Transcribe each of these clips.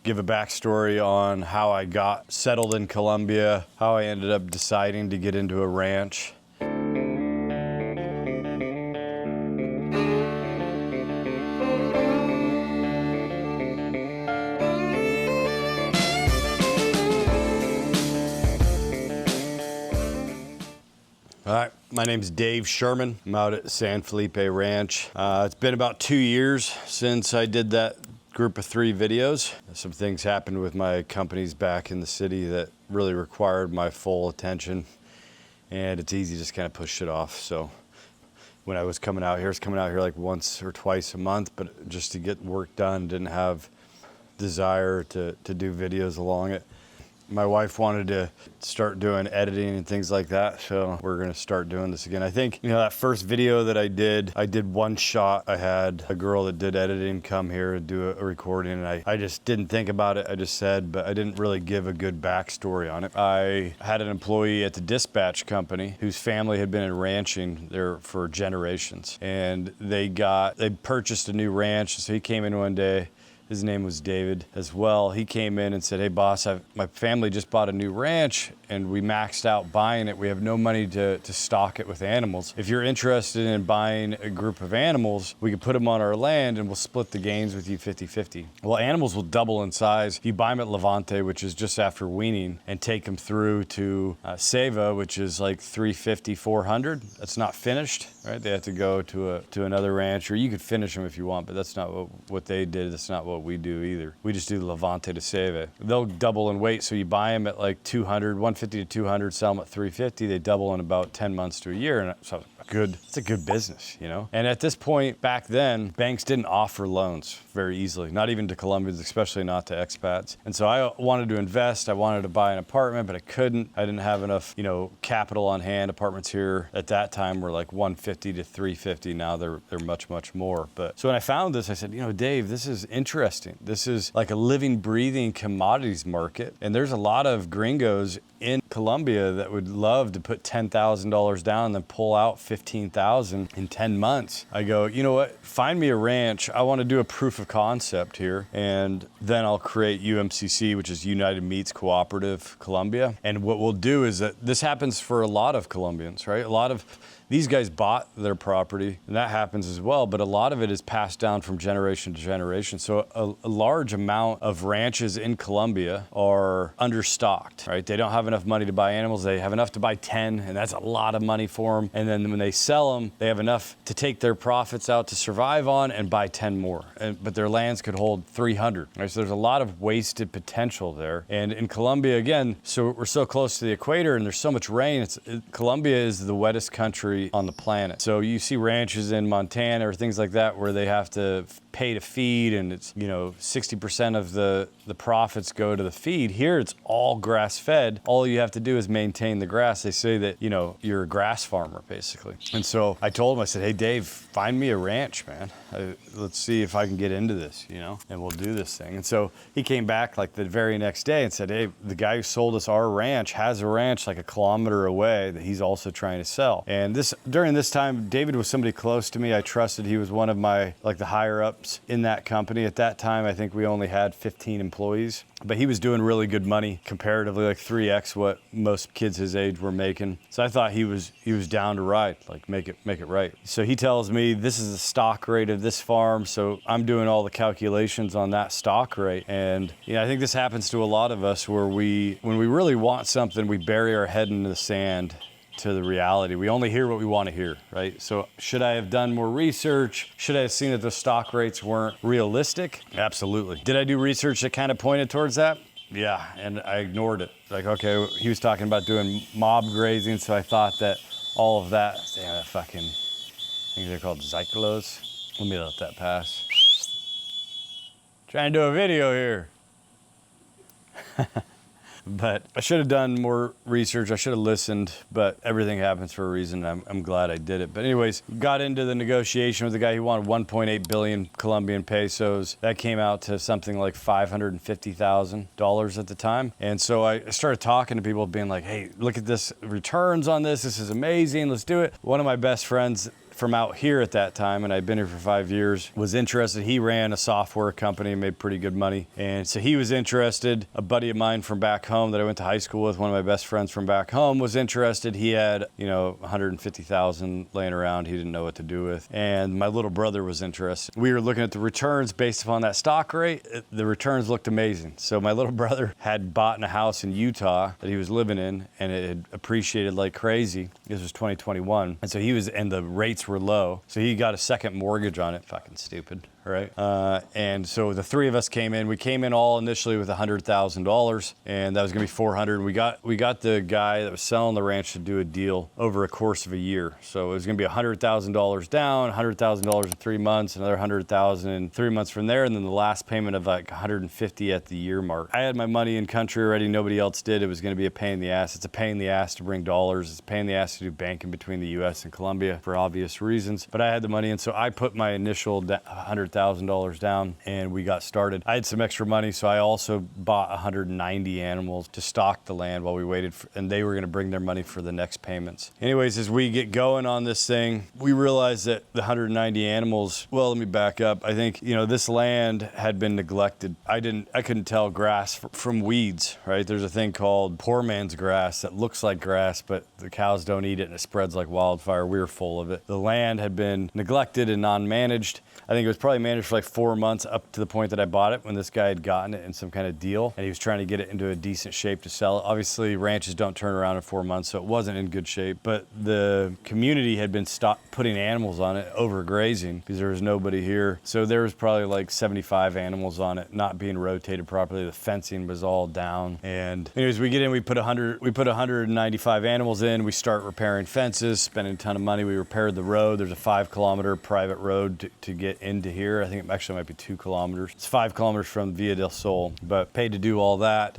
give a backstory on how I got settled in Colombia, how I ended up deciding to get into a ranch. All right, my name's Dave Sherman. I'm out at San Felipe Ranch. It's been about 2 years since I did that group of 3 videos. Some things happened with my companies back in the city that really required my full attention, and it's easy to just kind of push it off. So when I was coming out here, like once or twice a month, but just to get work done, didn't have desire to do videos along it. My wife wanted to start doing editing and things like that, so we're gonna start doing this again. I think, that first video that I did one shot. I had a girl that did editing come here and do a recording, and I just didn't think about it. I just said, but I didn't really give a good backstory on it. I had an employee at the dispatch company whose family had been in ranching there for generations, and they purchased a new ranch, so he came in one day. His name was David as well. He came in and said, "Hey boss, my family just bought a new ranch and we maxed out buying it. We have no money to stock it with animals. If you're interested in buying a group of animals, we could put them on our land and we'll split the gains with you 50-50. Well, animals will double in size. If you buy them at Levante, which is just after weaning, and take them through to Ceiba, which is like 350, 400. That's not finished, right? They have to go to another ranch, or you could finish them if you want, but that's not what they did. That's not what we do either. We just do Levante to Ceiba. They'll double in weight, so you buy them at like 200, 150 to 200, sell them at 350. They double in about 10 months to a year, and so it's a good business, And at this point, back then, banks didn't offer loans very easily, not even to Colombians, especially not to expats. And so I wanted to invest. I wanted to buy an apartment, but I couldn't. I didn't have enough, capital on hand. Apartments here at that time were like 150 to 350. Now they're much, much more. But so when I found this, I said, Dave, this is interesting. This is like a living, breathing commodities market. And there's a lot of gringos in Colombia that would love to put $10,000 down and then pull out $15,000 in 10 months. I go, you know what? Find me a ranch. I want to do a proof of concept here, and then I'll create UMCC, which is United Meats Cooperative Colombia. And what we'll do is that this happens for a lot of Colombians, right? A lot of these guys bought their property, and that happens as well, but a lot of it is passed down from generation to generation. So a large amount of ranches in Colombia are understocked, right? They don't have enough money to buy animals. They have enough to buy 10, and that's a lot of money for them. And then when they sell them, they have enough to take their profits out to survive on and buy 10 more. But their lands could hold 300, right? So there's a lot of wasted potential there. And in Colombia, again, so we're so close to the equator and there's so much rain. Colombia is the wettest country on the planet. So you see ranches in Montana or things like that where they have to pay to feed, and it's 60% of the profits go to the feed. Here it's all grass fed. All you have to do is maintain the grass. They say that you're a grass farmer basically. And so I told him, I said, "Hey Dave, find me a ranch, man. Let's see if I can get into this, and we'll do this thing." And so he came back like the very next day and said, "Hey, the guy who sold us our ranch has a ranch like a kilometer away that he's also trying to sell." And during this time, David was somebody close to me. I trusted. He was one of my the higher ups in that company. At that time, I think we only had 15 employees, but he was doing really good money, comparatively like 3x what most kids his age were making. So I thought he was down to ride, make it right. So he tells me this is the stock rate of this farm. So I'm doing all the calculations on that stock rate. And I think this happens to a lot of us where when we really want something, we bury our head in the sand to the reality. We only hear what we want to hear, right? So should I have done more research? Should I have seen that the stock rates weren't realistic? Absolutely. Did I do research that kind of pointed towards that? Yeah, and I ignored it. Okay, he was talking about doing mob grazing, so I thought that all of that, I think they're called zyclos. Let me let that pass. Trying to do a video here. But I should have done more research. I should have listened, but everything happens for a reason. I'm glad I did it. But anyways, got into the negotiation with the guy who wanted 1.8 billion Colombian pesos. That came out to something like $550,000 at the time. And so I started talking to people being like, "Hey, look at this returns on this. This is amazing. Let's do it." One of my best friends from out here at that time, and I'd been here for 5 years, was interested. He ran a software company, made pretty good money. And so he was interested. A buddy of mine from back home that I went to high school with, one of my best friends from back home, was interested. He had, 150,000 laying around he didn't know what to do with. And my little brother was interested. We were looking at the returns based upon that stock rate. The returns looked amazing. So my little brother had bought in a house in Utah that he was living in, and it had appreciated like crazy. This was 2021. And so and the rates were low. So he got a second mortgage on it. Fucking stupid, right? And so the three of us came in. We came in all initially with $100,000, and that was gonna be 400. We got the guy that was selling the ranch to do a deal over a course of a year. So it was gonna be $100,000 down, $100,000 in 3 months, another $100,000 in 3 months from there, and then the last payment of like 150 at the year mark. I had my money in country already. Nobody else did. It was gonna be a pain in the ass. It's a pain in the ass to bring dollars. It's a pain in the ass to do banking between the US and Colombia for obvious reasons. But I had the money, and so I put my initial $100,000 down, and we got started. I had some extra money, so I also bought 190 animals to stock the land while we waited, and they were gonna bring their money for the next payments. Anyways, as we get going on this thing, we realized that the 190 animals, well, let me back up. I think, this land had been neglected. I couldn't tell grass from weeds, right? There's a thing called poor man's grass that looks like grass, but the cows don't eat it and it spreads like wildfire. We were full of it. The land had been neglected and non-managed. I think it was probably managed for like 4 months up to the point that I bought it, when this guy had gotten it in some kind of deal and he was trying to get it into a decent shape to sell it. Obviously, ranches don't turn around in 4 months, so it wasn't in good shape. But the community had been stopped putting animals on it, overgrazing, because there was nobody here. So there was probably like 75 animals on it, not being rotated properly. The fencing was all down. And anyways, we get in, we put 195 animals in. We start repairing fences, spending a ton of money. We repaired the road. There's a 5-kilometer private road to get into here. I think it actually might be 2 kilometers. It's 5 kilometers from Villa del Sol, but paid to do all that.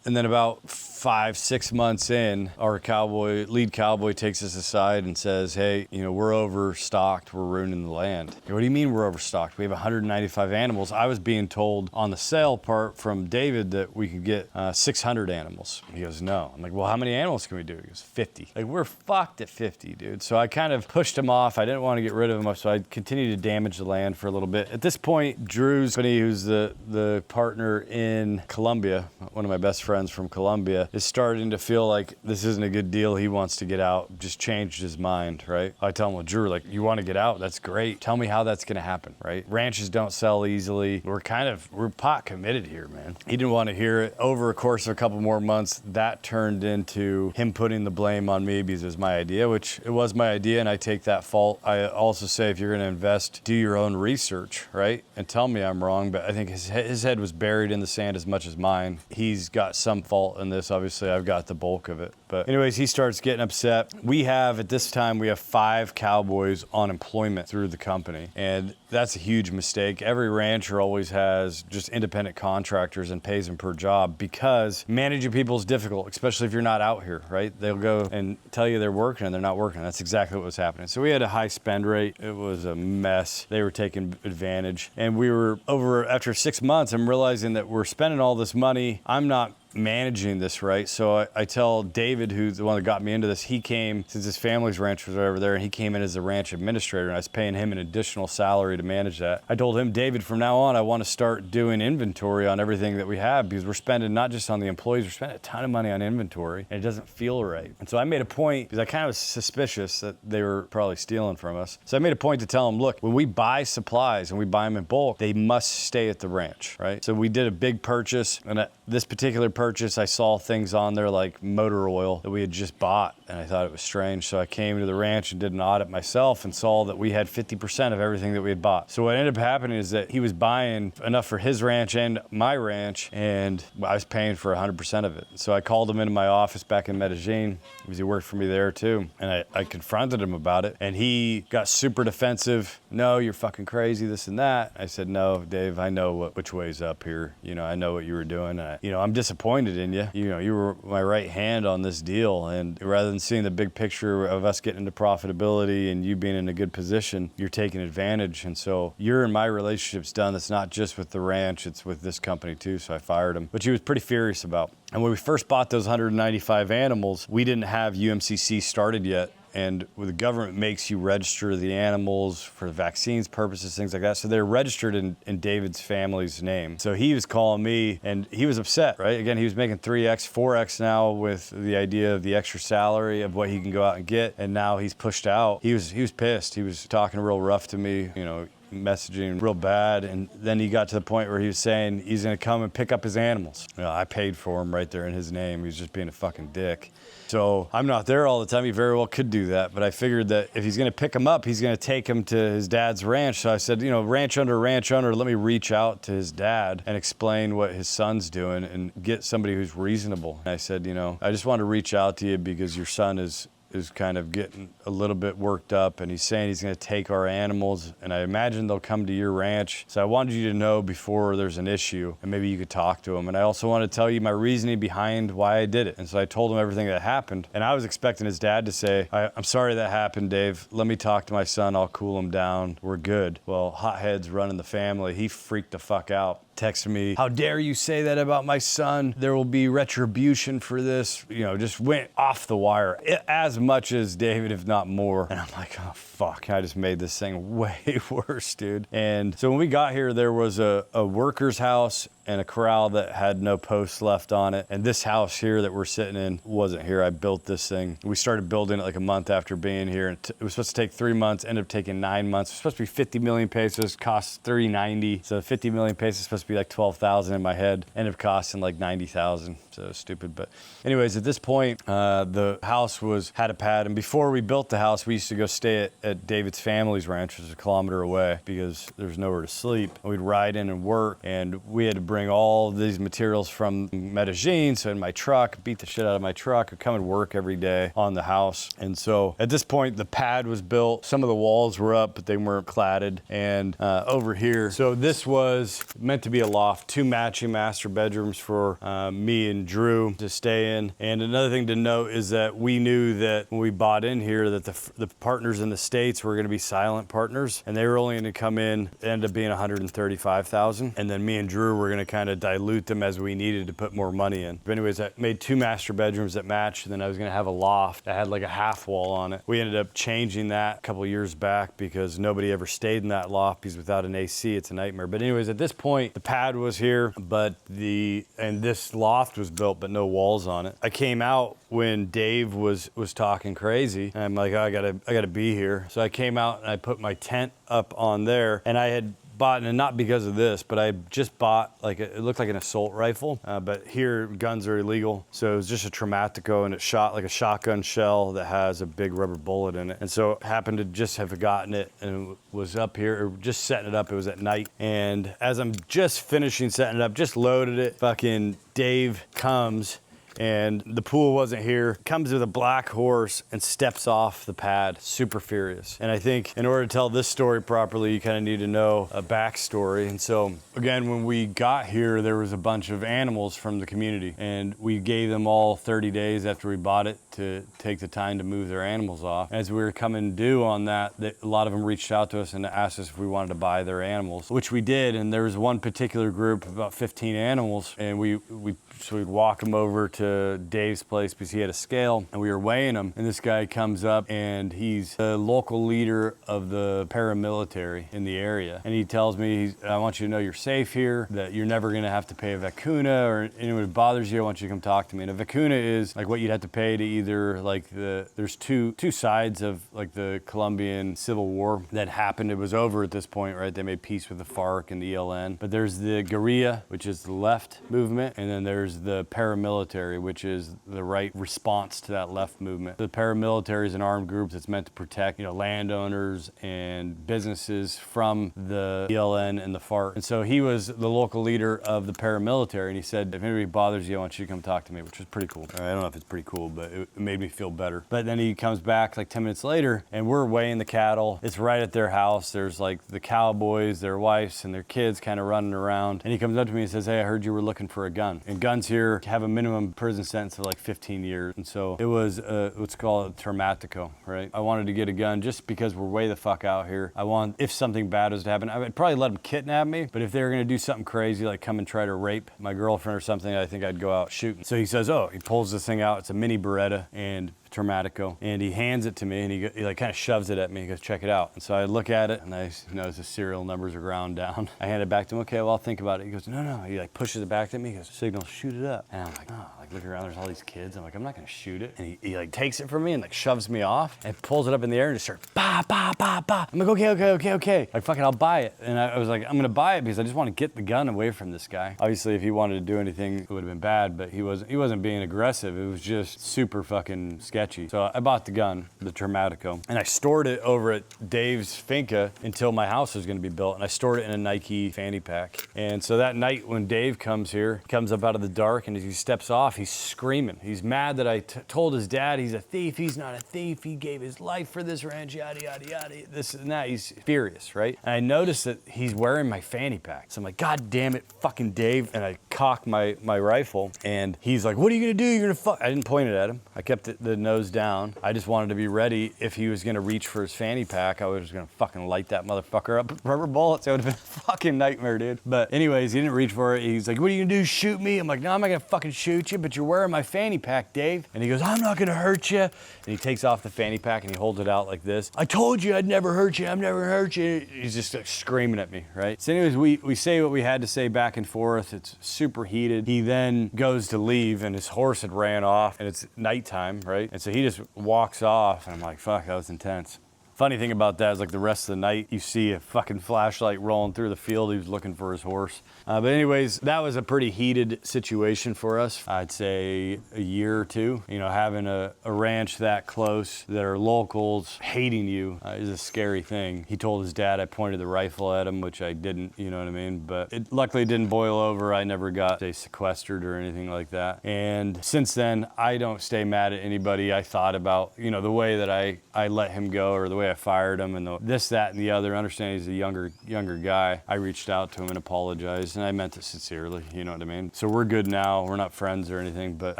And then about 5-6 months in, our lead cowboy takes us aside and says, hey, we're overstocked. We're ruining the land. What do you mean we're overstocked? We have 195 animals. I was being told on the sale part from David that we could get 600 animals. He goes, no. I'm like, well, how many animals can we do? He goes, 50. Like, we're fucked at 50, dude. So I kind of pushed him off. I didn't want to get rid of him, so I continued to damage the land for a little bit. At this point, Drew's company, who's the partner in Colombia, one of my best friends from Colombia, is starting to feel like this isn't a good deal. He wants to get out. Just changed his mind, right? I tell him, well, Drew, like, you want to get out? That's great. Tell me how that's going to happen, right? Ranches don't sell easily. We're pot committed here, man. He didn't want to hear it. Over a course of a couple more months, that turned into him putting the blame on me because it was my idea, which it was my idea, and I take that fault. I also say, if you're going to invest, do your own research, right? And tell me I'm wrong, but I think his head was buried in the sand as much as mine. He's got some fault in this. Obviously, I've got the bulk of it. But anyways, he starts getting upset. At this time, we have 5 cowboys on employment through the company. And that's a huge mistake. Every rancher always has just independent contractors and pays them per job, because managing people is difficult, especially if you're not out here, right? They'll go and tell you they're working and they're not working. That's exactly what was happening. So we had a high spend rate. It was a mess. They were taking advantage. And we were after 6 months, I'm realizing that we're spending all this money. I'm not managing this right. So I tell David, who's the one that got me into this, he came, since his family's ranch was over there, and he came in as a ranch administrator, and I was paying him an additional salary to manage that. I told him, David, from now on, I want to start doing inventory on everything that we have, because we're spending not just on the employees, we're spending a ton of money on inventory, and it doesn't feel right. And so I made a point, because I kind of was suspicious that they were probably stealing from us. So I made a point to tell them, look, when we buy supplies and we buy them in bulk, they must stay at the ranch, right? So we did a big purchase, and this particular purchase, I saw things on there like motor oil that we had just bought, and I thought it was strange. So I came to the ranch and did an audit myself and saw that we had 50% of everything that we had bought. So what ended up happening is that he was buying enough for his ranch and my ranch, and I was paying for 100% of it. So I called him into my office back in Medellín, because he worked for me there too, and I confronted him about it, and he got super defensive. No, you're fucking crazy, this and that. I said, no, Dave, I know which way's up here. I know what you were doing. I'm disappointed in you. You were my right hand on this deal, and rather than seeing the big picture of us getting into profitability and you being in a good position, you're taking advantage. And so your and my relationship's done. It's not just with the ranch, it's with this company too. So I fired him, which he was pretty furious about. And when we first bought those 195 animals, we didn't have UMCC started yet. and the government makes you register the animals for vaccines purposes, things like that. So they're registered in David's family's name. So he was calling me and he was upset, right? Again, he was making 3x, 4x now with the idea of the extra salary of what he can go out and get. And now he's pushed out. He was pissed. He was talking real rough to me, you know, messaging real bad. And then he got to the point where he was saying he's going to come and pick up his animals. You know, I paid for him right there in his name. He was just being a fucking dick. So I'm not there all the time. He very well could do that. But I figured that if he's going to pick him up, he's going to take him to his dad's ranch. So I said, you know, ranch owner, let me reach out to his dad and explain what his son's doing and get somebody who's reasonable. And I said, you know, I just want to reach out to you because your son is kind of getting a little bit worked up, and he's saying he's going to take our animals, and I imagine they'll come to your ranch. So I wanted you to know before there's an issue, and maybe you could talk to him. And I also want to tell you my reasoning behind why I did it. And so I told him everything that happened, and I was expecting his dad to say, I'm sorry that happened, Dave. Let me talk to my son. I'll cool him down. We're good. Well, hotheads running the family. He freaked the fuck out. Texted me, how dare you say that about my son? There will be retribution for this. You know, just went off the wire as much as David, if not more. And I'm like, oh fuck, I just made this thing way worse, dude. And so when we got here, there was a worker's house and a corral that had no posts left on it. And this house here that we're sitting in wasn't here. I built this thing. We started building it like a month after being here. And it was supposed to take 3 months, ended up taking 9 months. It was supposed to be 50 million pesos, cost 390. So 50 million pesos is supposed to be like 12,000 in my head. Ended up costing like 90,000. So stupid. But anyways, at this point, the house had a pad. And before we built the house, we used to go stay at David's family's ranch, which is a kilometer away because there's nowhere to sleep. And we'd ride in and work, and we had to bring all these materials from Medellín. So in my truck, beat the shit out of my truck, I'd come and work every day on the house. And so at this point, the pad was built. Some of the walls were up, but they weren't cladded. And over here, so this was meant to be a loft, 2 matching master bedrooms for me and Drew to stay in. And another thing to note is that we knew that when we bought in here that the partners in the States were going to be silent partners, and they were only going to come in, end up being 135,000. And then me and Drew were going to kind of dilute them as we needed to put more money in. But anyways, I made 2 master bedrooms that matched, and then I was going to have a loft that had like a half wall on it. We ended up changing that a couple years back because nobody ever stayed in that loft because without an AC, it's a nightmare. But anyways, at this point, the pad was here, and this loft was built, but no walls on it. I came out when Dave was talking crazy, and I'm like, oh, I gotta be here. So I came out and I put my tent up on there, and I had bought, and not because of this, but I just bought it looked like an assault rifle, but here guns are illegal. So it was just a Traumatico, and it shot like a shotgun shell that has a big rubber bullet in it. And so it happened to just have gotten it and was up here, or just setting it up. It was at night. And as I'm just finishing setting it up, just loaded it, fucking Dave comes, and the pool wasn't here, comes with a black horse and steps off the pad, super furious. And I think in order to tell this story properly, you kind of need to know a backstory. And so again, when we got here, there was a bunch of animals from the community, and we gave them all 30 days after we bought it to take the time to move their animals off. As we were coming due on that, a lot of them reached out to us and asked us if we wanted to buy their animals, which we did. And there was one particular group of about 15 animals, and we'd walk them over to Dave's place because he had a scale, and we were weighing them. And this guy comes up, and he's the local leader of the paramilitary in the area. And he tells me, I want you to know you're safe here, that you're never going to have to pay a vacuna, or anyone who bothers you, I want you to come talk to me. And a vacuna is like what you'd have to pay to either there's two sides of like the Colombian Civil War that happened. It was over at this point, right? They made peace with the FARC and the ELN. But there's the guerrilla, which is the left movement, and then there's the paramilitary, which is the right response to that left movement. The paramilitary is an armed group that's meant to protect, landowners and businesses from the ELN and the FARC. And so he was the local leader of the paramilitary, and he said, if anybody bothers you, I want you to come talk to me, which was pretty cool. I don't know if it's pretty cool, but it made me feel better. But then he comes back like 10 minutes later, and we're weighing the cattle. It's right at their house. There's like the cowboys, their wives, and their kids kind of running around. And he comes up to me and says, hey, I heard you were looking for a gun. And guns here have a minimum prison sentence of like 15 years. And so it was what's called a Traumatico, right? I wanted to get a gun just because we're way the fuck out here. If something bad was to happen, I would probably let them kidnap me, but if they were gonna do something crazy, like come and try to rape my girlfriend or something, I think I'd go out shooting. So he says, he pulls this thing out. It's a mini Beretta. finca and Termatico, and he hands it to me, and he like kind of shoves it at me. He goes, check it out. And so I look at it, and I notice the serial numbers are ground down. I hand it back to him. Okay, well, I'll think about it. He goes, no. He like pushes it back to me. He goes, signal, shoot it up. And I'm like, oh, like looking around, there's all these kids. I'm like, I'm not gonna shoot it. And he like takes it from me and like shoves me off and pulls it up in the air and just starts bah, bah, bah, bah. I'm like, okay. Like, fucking, I'll buy it. And I was like, I'm gonna buy it because I just want to get the gun away from this guy. Obviously, if he wanted to do anything, it would have been bad, but he wasn't being aggressive. It was just super fucking sketchy. So I bought the gun, the Termatico, and I stored it over at Dave's finca until my house was gonna be built. And I stored it in a Nike fanny pack. And so that night when Dave comes here, comes up out of the dark, and as he steps off, he's screaming. He's mad that I told his dad he's a thief. He's not a thief. He gave his life for this ranch, yada, yada, yada, this and that. He's furious, right? And I noticed that he's wearing my fanny pack. So I'm like, God damn it, fucking Dave. And I cock my rifle, and he's like, what are you gonna do? You're gonna fuck. I didn't point it at him. I kept the nose down. I just wanted to be ready. If he was gonna reach for his fanny pack, I was gonna fucking light that motherfucker up with rubber bullets. It would have been a fucking nightmare, dude. But anyways, he didn't reach for it. He's like, what are you gonna do, shoot me? I'm like, no, I'm not gonna fucking shoot you, but you're wearing my fanny pack, Dave. And he goes, I'm not gonna hurt you. And he takes off the fanny pack and he holds it out like this. I told you I'd never hurt you. I'm never gonna hurt you. He's just like screaming at me, right? So anyways, we say what we had to say back and forth. It's super heated. He then goes to leave, and his horse had ran off, and it's nighttime, right? And so he just walks off, and I'm like, fuck, that was intense. Funny thing about that is, like, the rest of the night, you see a fucking flashlight rolling through the field. He was looking for his horse. But anyways, that was a pretty heated situation for us. I'd say a year or two. You know, having a ranch that close that are locals hating you is a scary thing. He told his dad I pointed the rifle at him, which I didn't, you know what I mean? But it luckily didn't boil over. I never got, say, sequestered or anything like that. And since then, I don't stay mad at anybody. I thought about, you know, the way that I let him go, or the way I fired him, and this, that, and the other. Understanding he's a younger guy, I reached out to him and apologized, and I meant it sincerely, you know what I mean? So we're good now. We're not friends or anything, but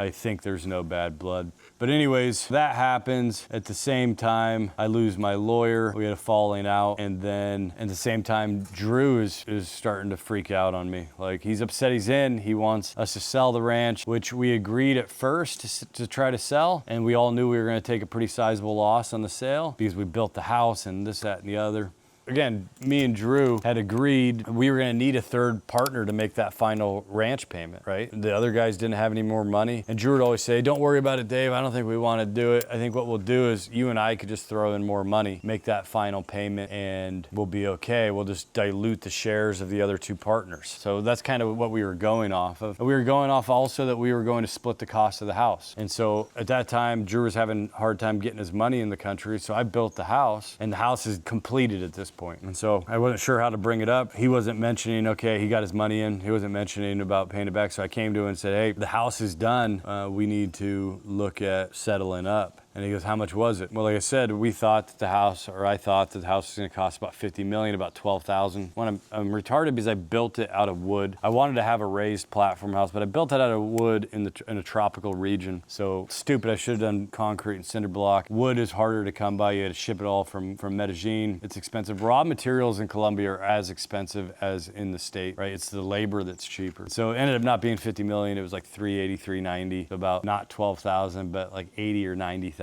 I think there's no bad blood. But anyways, that happens. At the same time, I lose my lawyer. We had a falling out, and then at the same time, Drew is starting to freak out on me. Like, he's upset he's in. He wants us to sell the ranch, which we agreed at first to try to sell, and we all knew we were gonna take a pretty sizable loss on the sale because we built the house and this, that, and the other. Again, me and Drew had agreed we were gonna need a third partner to make that final ranch payment, right? The other guys didn't have any more money. And Drew would always say, don't worry about it, Dave. I don't think we wanna do it. I think what we'll do is you and I could just throw in more money, make that final payment, and we'll be okay. We'll just dilute the shares of the other two partners. So that's kind of what we were going off of. We were going off also that we were going to split the cost of the house. And so at that time, Drew was having a hard time getting his money in the country. So I built the house, and the house is completed at this point. And so I wasn't sure how to bring it up. He wasn't mentioning, okay, he got his money in. He wasn't mentioning about paying it back. So I came to him and said, hey, the house is done. We need to look at settling up. And he goes, how much was it? Well, like I said, I thought that the house was gonna cost about $50 million, about $12,000. When I'm retarded because I built it out of wood. I wanted to have a raised platform house, but I built it out of wood in a tropical region. So stupid, I should have done concrete and cinder block. Wood is harder to come by. You had to ship it all from Medellín. It's expensive. Raw materials in Colombia are as expensive as in the state, right? It's the labor that's cheaper. So it ended up not being $50 million. It was like 380, 390, about not 12,000, but like 80 or 90,000.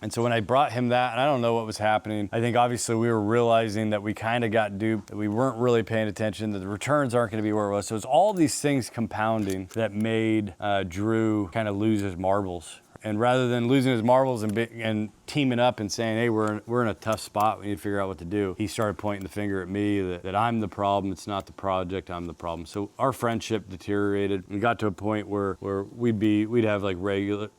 And so when I brought him that, and I don't know what was happening, I think obviously we were realizing that we kind of got duped, that we weren't really paying attention, that the returns aren't going to be where it was. So it's all these things compounding that made Drew kind of lose his marbles. And rather than losing his marbles and teaming up and saying, hey, we're in a tough spot, we need to figure out what to do, he started pointing the finger at me that I'm the problem, it's not the project, I'm the problem. So our friendship deteriorated. We got to a point where we'd have like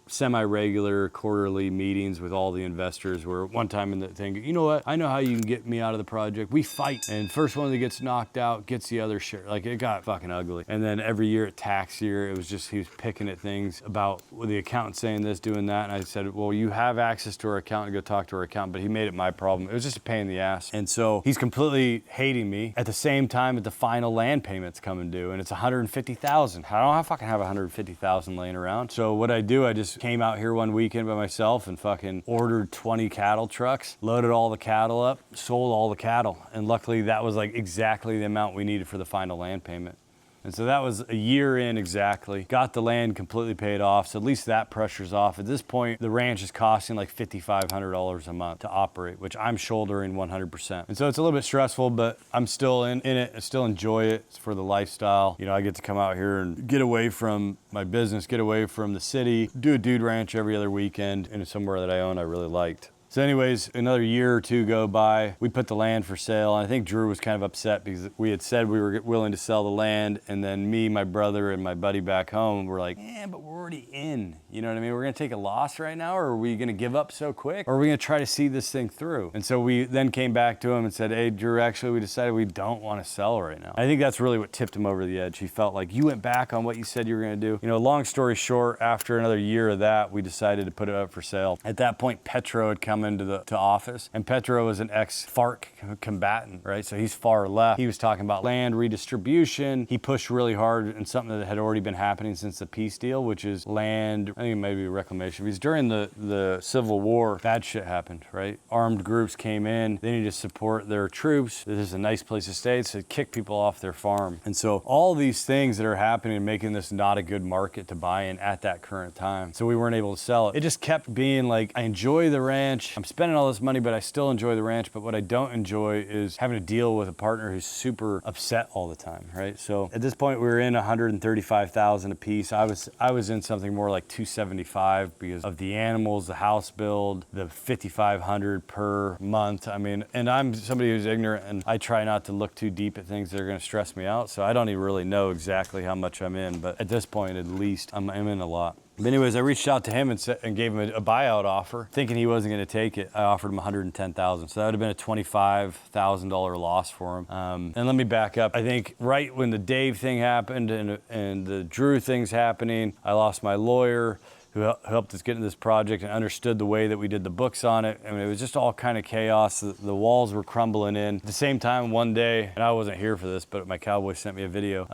semi-regular quarterly meetings with all the investors, where one time in the thing, you know what, I know how you can get me out of the project. We fight, and first one that gets knocked out gets the other share. Like, it got fucking ugly. And then every year at tax year, it was just, he was picking at things about the accountant saying this, doing that, and I said, well, you have access to our accountant, go talk to our accountant, but he made it my problem. It was just a pain in the ass. And so he's completely hating me at the same time that the final land payment's coming due, and it's $150,000. I don't fucking have $150,000 laying around. So what I do, I just came out here one weekend by myself and fucking ordered 20 cattle trucks, loaded all the cattle up, sold all the cattle. And luckily that was like exactly the amount we needed for the final land payment. And so that was a year in exactly. Got the land completely paid off, so at least that pressure's off. At this point, the ranch is costing like $5,500 a month to operate, which I'm shouldering 100%. And so it's a little bit stressful, but I'm still in it. I still enjoy it. It's for the lifestyle. You know, I get to come out here and get away from my business, get away from the city, do a dude ranch every other weekend in somewhere that I own I really liked. So anyways, another year or two go by. We put the land for sale. And I think Drew was kind of upset because we had said we were willing to sell the land. And then me, my brother, and my buddy back home were like, but we're already in. You know what I mean? We're going to take a loss right now, or are we going to give up so quick? Or are we going to try to see this thing through? And so we then came back to him and said, hey, Drew, actually, we decided we don't want to sell right now. I think that's really what tipped him over the edge. He felt like you went back on what you said you were going to do. You know, long story short, after another year of that, we decided to put it up for sale. At that point, Petro had come into the office, and Petro was an ex-FARC combatant, right? So he's far left. He was talking about land redistribution. He pushed really hard in something that had already been happening since the peace deal, which is land, I think maybe reclamation. Because during the Civil War, bad shit happened, right? Armed groups came in. They needed to support their troops. This is a nice place to stay, so kick people off their farm. And so all these things that are happening and making this not a good market to buy in at that current time. So we weren't able to sell it. It just kept being like, I enjoy the ranch. I'm spending all this money, but I still enjoy the ranch. But what I don't enjoy is having to deal with a partner who's super upset all the time, right? So at this point, we were in 135,000 a piece. I was in something more like 275 because of the animals, the house build, the 5,500 per month. I mean, and I'm somebody who's ignorant, and I try not to look too deep at things that are going to stress me out. So I don't even really know exactly how much I'm in, but at this point, at least, I'm in a lot. But anyways, I reached out to him and gave him a buyout offer, thinking he wasn't going to take it. I offered him $110,000, so that would have been a $25,000 loss for him. And let me back up. I think right when the Dave thing happened and the Drew thing's happening, I lost my lawyer, who helped us get into this project and understood the way that we did the books on it. I mean, it was just all kind of chaos. The walls were crumbling in. At the same time, one day, and I wasn't here for this, but my cowboy sent me a video,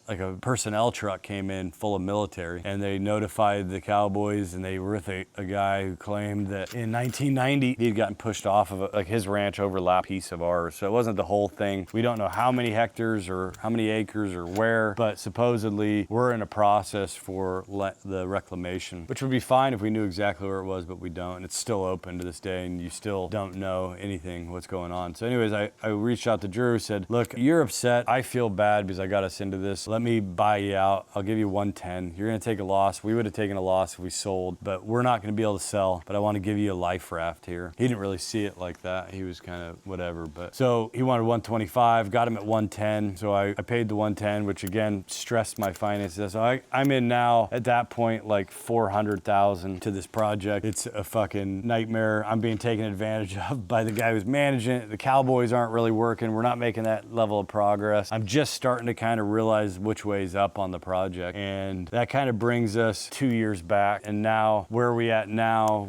like a personnel truck came in full of military, and they notified the cowboys, and they were with a guy who claimed that in 1990, he had gotten pushed off of like his ranch overlapped a piece of ours. So it wasn't the whole thing. We don't know how many hectares or how many acres or where, but supposedly we're in a process for the reclamation, which would be fine if we knew exactly where it was, but we don't. And it's still open to this day, and you still don't know anything what's going on. So anyways, I reached out to Drew, said, look, you're upset. I feel bad because I got us into this. Let me buy you out. I'll give you 110. You're going to take a loss. We would have taken a loss if we sold, but we're not going to be able to sell, but I want to give you a life raft here. He didn't really see it like that. He was kind of whatever, but so he wanted 125, got him at 110. So I paid the 110, which again, stressed my finances. So I'm in now at that point, like $400,000 to this project. It's a fucking nightmare. I'm being taken advantage of by the guy who's managing it. The cowboys aren't really working. We're not making that level of progress. I'm just starting to kind of realize which way's up on the project. And that kind of brings us 2 years back. And now where are we at now?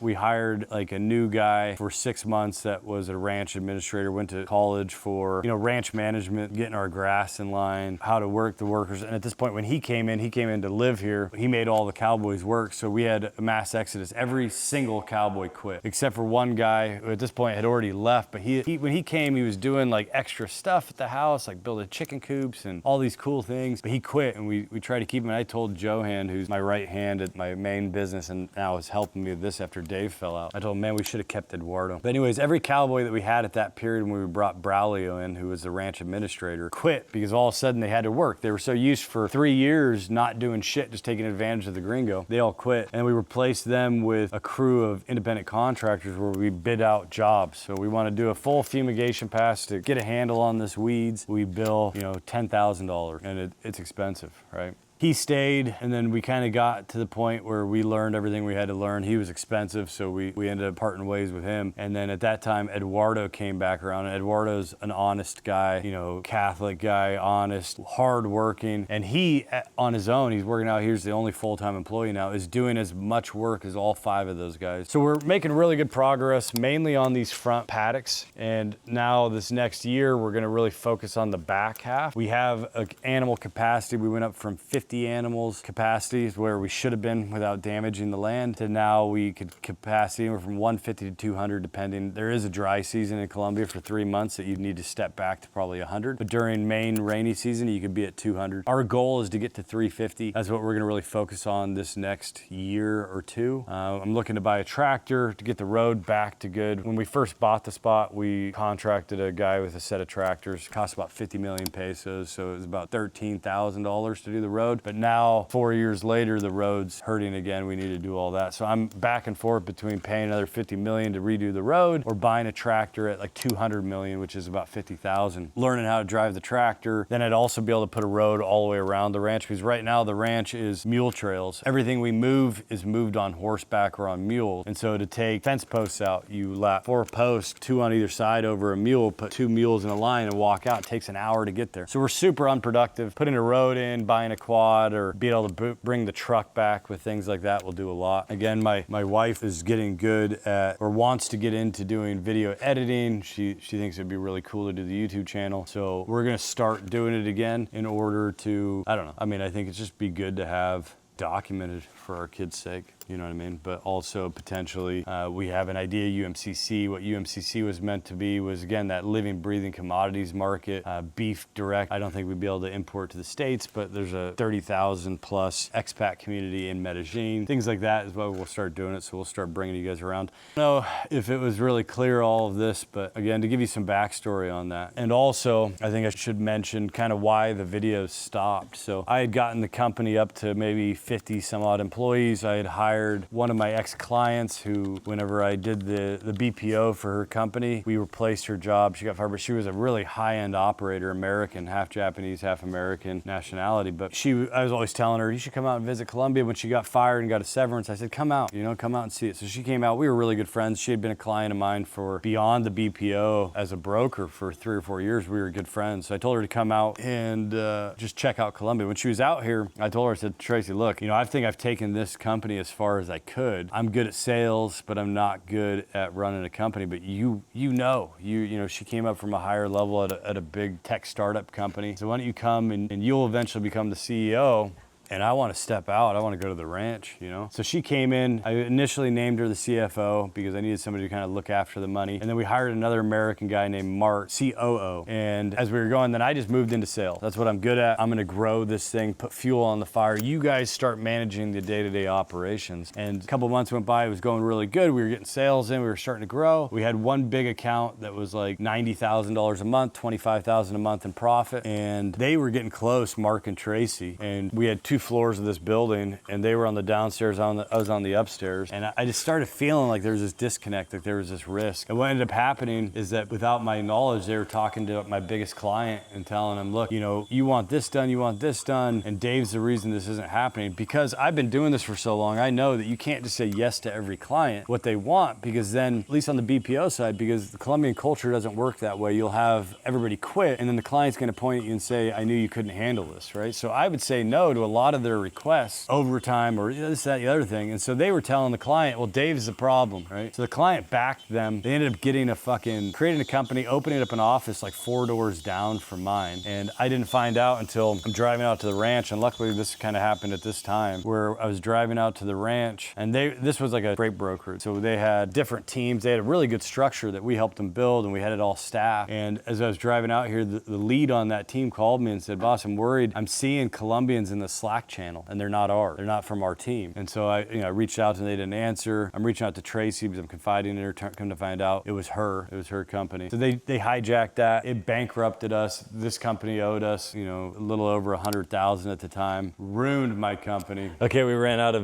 We hired like a new guy for 6 months that was a ranch administrator, went to college for, ranch management, getting our grass in line, how to work the workers. And at this point, when he came in to live here. He made all the cowboys work. So we had a mass exodus. Every single cowboy quit, except for one guy who at this point had already left. But when he came, he was doing like extra stuff at the house, like building chicken coops and all these cool things. But he quit, and we tried to keep him. And I told Johan, who's my right hand at my main business and now is helping me with this after Dave fell out. I told him, man, we should have kept Eduardo. But anyways, every cowboy that we had at that period when we brought Braulio in, who was the ranch administrator, quit because all of a sudden they had to work. They were so used for 3 years not doing shit, just taking advantage of the gringo. They all quit, and we replaced them with a crew of independent contractors where we bid out jobs. So we want to do a full fumigation pass to get a handle on this weeds. We bill, $10,000, and it's expensive, right? He stayed, and then we kind of got to the point where we learned everything we had to learn. He was expensive, so we ended up parting ways with him. And then at that time, Eduardo came back around, and Eduardo's an honest guy, Catholic guy, honest, hardworking. And he, on his own, he's working out. He's the only full-time employee now, is doing as much work as all 5 of those guys. So we're making really good progress, mainly on these front paddocks. And now this next year, we're gonna really focus on the back half. We have an animal capacity. We went up from 50 50 animals capacity is where we should have been without damaging the land, to now we could capacity from 150 to 200 depending. There is a dry season in Colombia for 3 months that you need to step back to probably 100, but during main rainy season you could be at 200. Our goal is to get to 350. That's what we're going to really focus on this next year or two. I'm looking to buy a tractor to get the road back to good. When we first bought the spot, we contracted a guy with a set of tractors. It cost about 50 million pesos, so it was about $13,000 to do the road. But now 4 years later, the road's hurting again. We need to do all that. So I'm back and forth between paying another 50 million to redo the road or buying a tractor at like 200 million, which is about 50,000. Learning how to drive the tractor. Then I'd also be able to put a road all the way around the ranch, because right now the ranch is mule trails. Everything we move is moved on horseback or on mules. And so to take fence posts out, you lap 4 posts, 2 on either side over a mule, put 2 mules in a line and walk out. It takes an hour to get there. So we're super unproductive. Putting a road in, buying a quad, or being able to bring the truck back with things like that will do a lot. Again, my wife is getting good at, or wants to get into doing video editing. She thinks it'd be really cool to do the YouTube channel. So we're gonna start doing it again in order to, I don't know. I mean, I think it's just be good to have documented for our kids' sake. You know what I mean? But also potentially, we have an idea, UMCC. What UMCC was meant to be was, again, that living, breathing commodities market, beef direct. I don't think we'd be able to import to the States, but there's a 30,000 plus expat community in Medellín. Things like that is why we'll start doing it. So we'll start bringing you guys around. I don't know if it was really clear, all of this, but again, to give you some backstory on that. And also, I think I should mention kind of why the videos stopped. So I had gotten the company up to maybe 50 some odd employees. I had hired one of my ex-clients who, whenever I did the BPO for her company, we replaced her job. She got fired, but she was a really high-end operator, American, half Japanese, half American nationality. But I was always telling her, you should come out and visit Colombia. When she got fired and got a severance, I said, come out, come out and see it. So she came out. We were really good friends. She had been a client of mine for beyond the BPO as a broker for 3 or 4 years. We were good friends. So I told her to come out and just check out Colombia. When she was out here, I told her, I said, Tracy, look, I think I've taken this company as far as I could. I'm good at sales, but I'm not good at running a company. But she came up from a higher level at a big tech startup company. So why don't you come and you'll eventually become the CEO. And I want to step out. I want to go to the ranch, So she came in. I initially named her the CFO because I needed somebody to kind of look after the money. And then we hired another American guy named Mark, COO. And as we were going, then I just moved into sales. That's what I'm good at. I'm going to grow this thing, put fuel on the fire. You guys start managing the day-to-day operations. And a couple months went by. It was going really good. We were getting sales in. We were starting to grow. We had one big account that was like $90,000 a month, $25,000 a month in profit. And they were getting close, Mark and Tracy. And we had 2 floors of this building, and they were on the downstairs, I was on the upstairs, and I just started feeling like there was this disconnect, like there was this risk. And what ended up happening is that without my knowledge, they were talking to my biggest client and telling him, look, you want this done, and Dave's the reason this isn't happening. Because I've been doing this for so long, I know that you can't just say yes to every client what they want, because then, at least on the BPO side, because the Colombian culture doesn't work that way, you'll have everybody quit, and then the client's going to point at you and say, I knew you couldn't handle this, right? So I would say no to a lot of their requests, overtime or this, that, the other thing. And so they were telling the client, well, Dave's the problem, right? So the client backed them. They ended up creating a company, opening up an office like 4 doors down from mine. And I didn't find out until I'm driving out to the ranch. And luckily this kind of happened at this time where I was driving out to the ranch, and this was like a freight brokerage. So they had different teams. They had a really good structure that we helped them build, and we had it all staffed. And as I was driving out here, the lead on that team called me and said, boss, I'm worried. I'm seeing Colombians in the Slack channel, and they're not from our team. And so I reached out to them, they didn't answer. I'm reaching out to Tracy because I'm confiding in her, come to find out it was her company. So they hijacked that. It bankrupted us. This company owed us, a little over 100,000 at the time. Ruined my company. Okay, we ran out of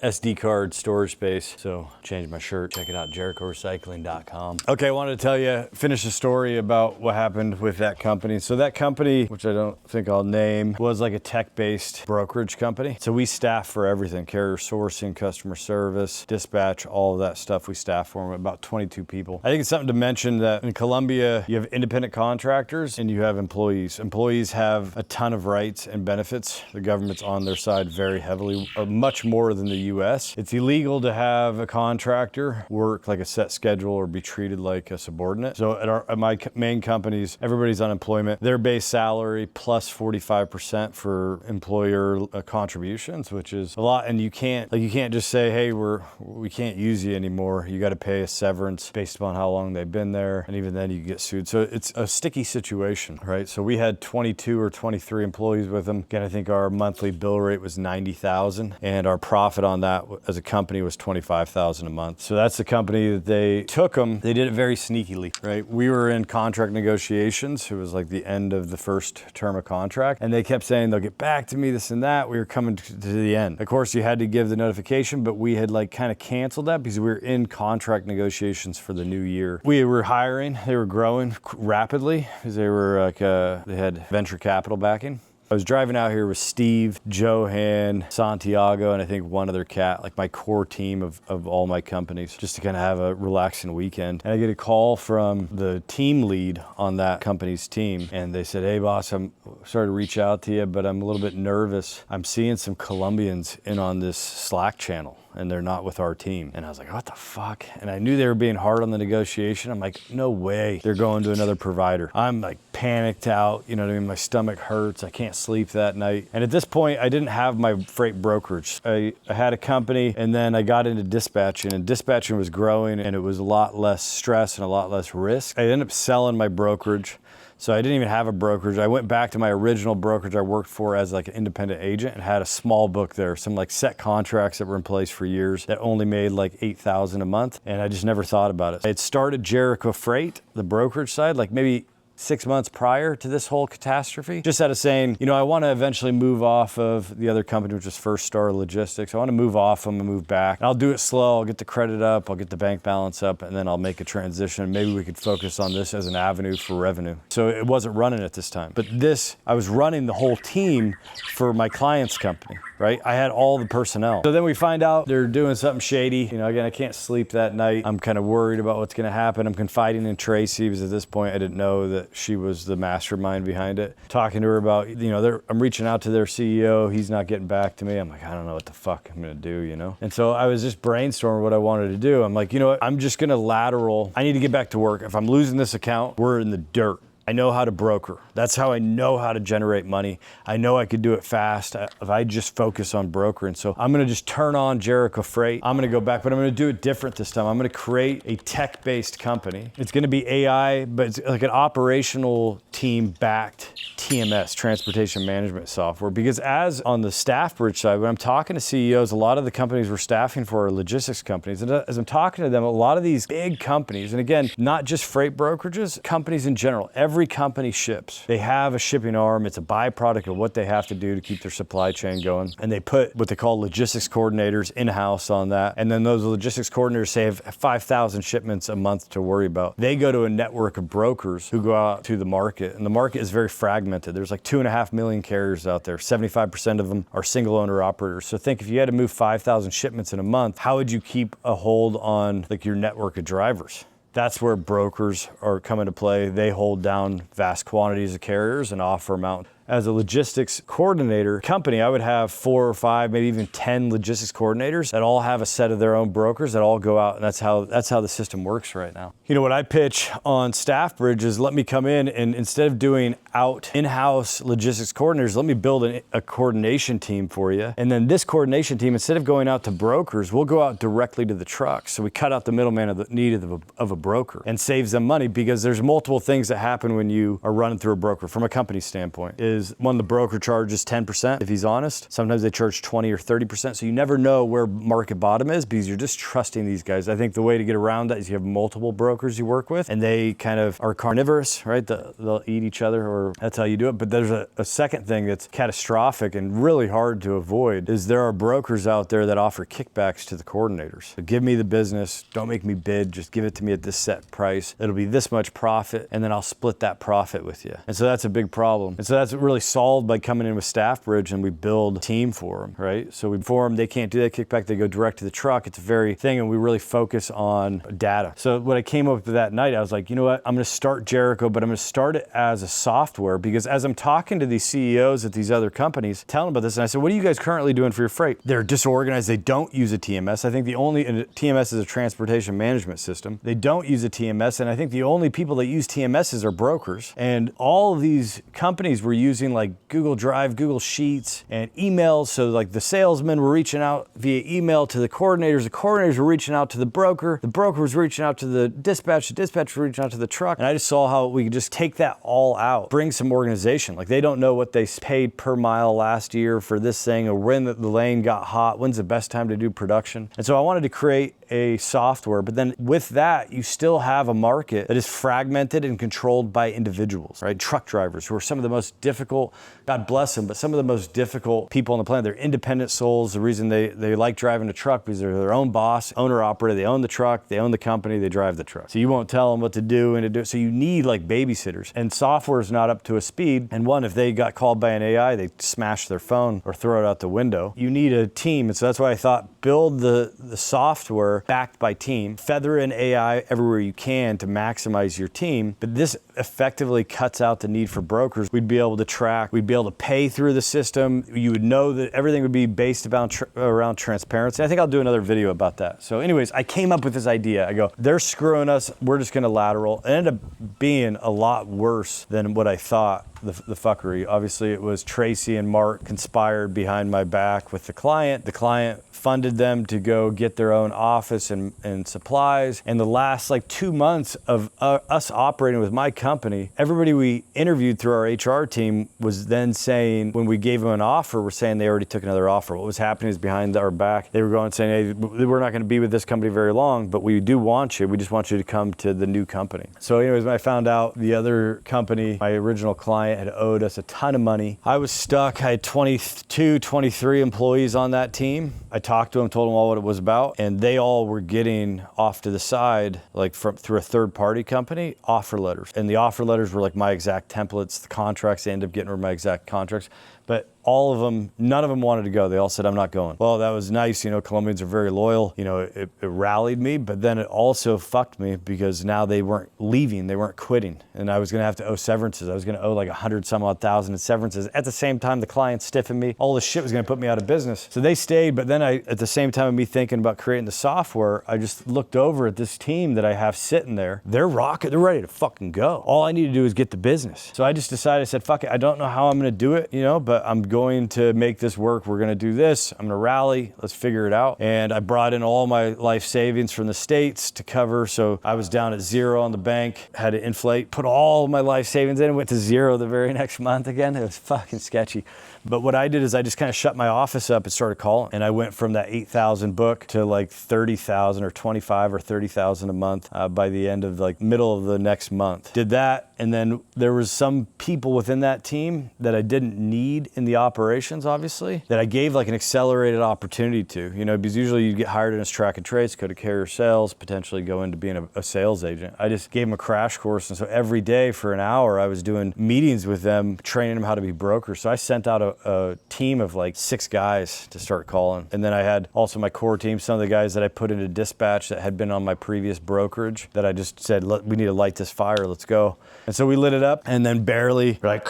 SD card storage space, so changed my shirt. Check it out, JerichoRecycling.com. Okay, I wanted to finish the story about what happened with that company. So that company, which I don't think I'll name, was like a tech-based brokerage company. So we staff for everything, carrier sourcing, customer service, dispatch, all of that stuff we staff for them, about 22 people. I think it's something to mention that in Colombia, you have independent contractors and you have employees. Employees have a ton of rights and benefits. The government's on their side very heavily, much more than the US. It's illegal to have a contractor work like a set schedule or be treated like a subordinate. So at my main companies, everybody's on employment. Their base salary plus 45% for employer contributions, which is a lot. And you can't just say, hey, we can't use you anymore. You got to pay a severance based upon how long they've been there. And even then you get sued. So it's a sticky situation, right? So we had 22 or 23 employees with them. Again, I think our monthly bill rate was $90,000 and our profit on that as a company was $25,000 a month. So that's the company that they took them. They did it very sneakily, right? We were in contract negotiations. It was like the end of the first term of contract. And they kept saying they'll get back to me, this and that. We were coming to the end. Of course, you had to give the notification, but we had like kind of canceled that because we were in contract negotiations for the new year. We were hiring. They were growing rapidly because they were like, they had venture capital backing. I was driving out here with Steve, Johan, Santiago, and I think one other cat, like my core team of all my companies, just to kind of have a relaxing weekend. And I get a call from the team lead on that company's team. And they said, hey boss, I'm sorry to reach out to you, but I'm a little bit nervous. I'm seeing some Colombians in on this Slack channel and they're not with our team. And I was like, what the fuck? And I knew they were being hard on the negotiation. I'm like, no way they're going to another provider. I'm like panicked out, you know what I mean? My stomach hurts. I can't sleep that night. And at this point, I didn't have my freight brokerage. I had a company and then I got into dispatching, and dispatching was growing and it was a lot less stress and a lot less risk. I ended up selling my brokerage. So I didn't even have a brokerage. I went back to my original brokerage I worked for as like an independent agent and had a small book there, some like set contracts that were in place for years that only made like $8,000 a month. And I just never thought about it. I had started Jericho Freight, the brokerage side, like maybe 6 months prior to this whole catastrophe, just out of saying, you know, I want to eventually move off of the other company, which was First Star Logistics. I want to move off them and move back. And I'll do it slow. I'll get the credit up. I'll get the bank balance up, and then I'll make a transition. Maybe we could focus on this as an avenue for revenue. So it wasn't running at this time. But this, I was running the whole team for my client's company, right? I had all the personnel. So then we find out they're doing something shady. You know, again, I can't sleep that night. I'm kind of worried about what's going to happen. I'm confiding in Tracy because at this point I didn't know that she was the mastermind behind it. Talking to her about, you know, I'm reaching out to their CEO. He's not getting back to me. I'm like, I don't know what the fuck I'm going to do, you know? And so I was just brainstorming what I wanted to do. I'm like, you know what? I'm just going to lateral. I need to get back to work. If I'm losing this account, we're in the dirt. I know how to broker. That's how I know how to generate money. I know I could do it fast if I just focus on brokering. So I'm gonna just turn on Jericho Freight. I'm gonna go back, but I'm gonna do it different this time. I'm gonna create a tech-based company. It's gonna be AI, but it's like an operational team-backed TMS, transportation management software. Because as on the Staffbridge side, when I'm talking to CEOs, a lot of the companies we're staffing for are logistics companies. And as I'm talking to them, a lot of these big companies, and again, not just freight brokerages, companies in general, every company ships. They have a shipping arm. It's a byproduct of what they have to do to keep their supply chain going. And they put what they call logistics coordinators in-house on that. And then those logistics coordinators say have 5,000 shipments a month to worry about. They go to a network of brokers who go out to the market. And the market is very fragmented. There's like 2.5 million carriers out there. 75% of them are single owner operators. So think if you had to move 5,000 shipments in a month, how would you keep a hold on like your network of drivers? That's where brokers are coming to play. They hold down vast quantities of carriers and offer them out. As a logistics coordinator company, I would have 4 or 5, maybe even 10 logistics coordinators that all have a set of their own brokers that all go out, and that's how the system works right now. You know, what I pitch on Staffbridge is let me come in and instead of doing out in-house logistics coordinators, let me build a coordination team for you. And then this coordination team, instead of going out to brokers, we'll go out directly to the trucks. So we cut out the middleman of the need of a broker and saves them money, because there's multiple things that happen when you are running through a broker from a company standpoint. One, the broker charges 10% if he's honest. Sometimes they charge 20 or 30%. So you never know where market bottom is because you're just trusting these guys. I think the way to get around that is you have multiple brokers you work with, and they kind of are carnivorous, right? They'll eat each other, or that's how you do it. But there's a second thing that's catastrophic and really hard to avoid is there are brokers out there that offer kickbacks to the coordinators. So give me the business, don't make me bid, just give it to me at this set price. It'll be this much profit, and then I'll split that profit with you. And so that's a big problem. And so that's really solved by coming in with Staffbridge, and we build a team for them, right? So for them, they can't do that kickback. They go direct to the truck. It's a very thing, and we really focus on data. So what I came up with that night, I was like, you know what? I'm going to start Jericho, but I'm going to start it as a software software, because as I'm talking to these CEOs at these other companies, telling them about this, and I said, what are you guys currently doing for your freight? They're disorganized. They don't use a TMS. I think TMS is a transportation management system. They don't use a TMS, and I think the only people that use TMSs are brokers. And all of these companies were using like Google Drive, Google Sheets, and emails. So like the salesmen were reaching out via email to the coordinators were reaching out to the broker was reaching out to the dispatch was reaching out to the truck. And I just saw how we could just take that all out, bring some organization. Like they don't know what they paid per mile last year for this thing, or when the lane got hot, when's the best time to do production. And so I wanted to create a software, but then with that, you still have a market that is fragmented and controlled by individuals, right? Truck drivers, who are some of the most difficult, God bless them, but some of the most difficult people on the planet. They're independent souls. The reason they like driving a truck because they're their own boss, owner operator. They own the truck, they own the company, they drive the truck. So you won't tell them what to do and to do. So you need like babysitters, and software is not up to a speed. And one, if they got called by an AI, they smash their phone or throw it out the window. You need a team. And so that's why I thought build the software backed by team, feather in AI everywhere you can to maximize your team. But this effectively cuts out the need for brokers. We'd be able to track, we'd be able to pay through the system. You would know that everything would be based around transparency. I think I'll do another video about that. So anyways, I came up with this idea. I go, they're screwing us, we're just gonna lateral. It ended up being a lot worse than what I thought. The fuckery. Obviously, it was Tracy and Mark conspired behind my back with the client. The client funded them to go get their own office and supplies. And the last like 2 months of us operating with my company, everybody we interviewed through our HR team was then saying, when we gave them an offer, we're saying they already took another offer. What was happening is behind our back, they were going saying, hey, we're not going to be with this company very long, but we do want you. We just want you to come to the new company. So anyways, when I found out the other company, my original client, had owed us a ton of money. I was stuck. I had 22, 23 employees on that team. I talked to them, told them all what it was about, and they all were getting off to the side, like through a third party company, offer letters. And the offer letters were like my exact templates. The contracts, they ended up getting were my exact contracts. But all of them, none of them wanted to go. They all said, I'm not going. Well, that was nice. You know, Colombians are very loyal. You know, it rallied me, but then it also fucked me because now they weren't leaving. They weren't quitting. And I was going to have to owe severances. I was going to owe like 100 some odd thousand in severances. At the same time, the client stiffened me. All this shit was going to put me out of business. So they stayed. But then at the same time of me thinking about creating the software, I just looked over at this team that I have sitting there. They're rocking. They're ready to fucking go. All I need to do is get the business. So I just decided, I said, fuck it. I don't know how I'm going to do it, you know, but I'm going to make this work. We're going to do this. I'm going to rally. Let's figure it out. And I brought in all my life savings from the States to cover. So I was down at zero on the bank, had to inflate, put all my life savings in, went to zero the very next month again. It was fucking sketchy. But what I did is I just kind of shut my office up and started calling. And I went from that 8,000 book to like 30,000 or 25 or 30,000 a month by the end of like middle of the next month. Did that. And then there was some people within that team that I didn't need in the operations, obviously, that I gave like an accelerated opportunity to, you know, because usually you get hired in as track and trace, go to carrier sales, potentially go into being a sales agent. I just gave them a crash course. And so every day for an hour, I was doing meetings with them, training them how to be brokers. So I sent out a team of like 6 guys to start calling. And then I had also my core team, some of the guys that I put into dispatch that had been on my previous brokerage that I just said, we need to light this fire, let's go. And so we lit it up and then barely like,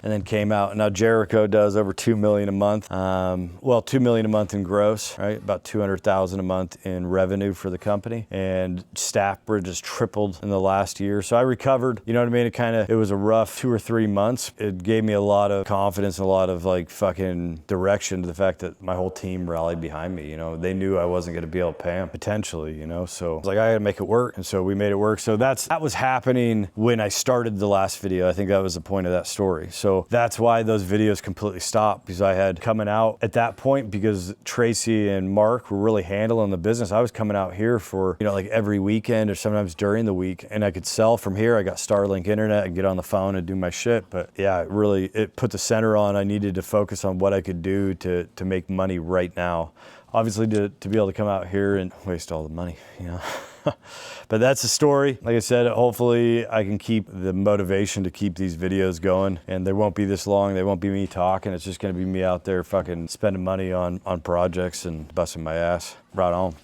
and then came out. And now Jericho does over 2 million a month. Well, 2 million a month in gross, right? About 200,000 a month in revenue for the company. And Staffbridge has tripled in the last year. So I recovered, you know what I mean? It was a rough 2 or 3 months. It gave me a lot of confidence and a lot of like fucking direction to the fact that my whole team rallied behind me. You know, they knew I wasn't going to be able to pay them potentially, you know? So I was like, I got to make it work. And so we made it work. So that was happening when I started the last video. I think that was the point of that story. So that's why those videos completely stopped, because I had coming out at that point because Tracy and Mark were really handling the business. I was coming out here for, you know, like every weekend or sometimes during the week, and I could sell from here. I got Starlink internet and get on the phone and do my shit. But yeah, it put the center on. I needed to focus on what I could do to make money right now. Obviously to be able to come out here and waste all the money, you know. But that's the story. Like I said, hopefully I can keep the motivation to keep these videos going, and they won't be this long. They won't be me talking. It's just gonna be me out there fucking spending money on projects and busting my ass. Right on.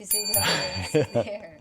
You say you're always there.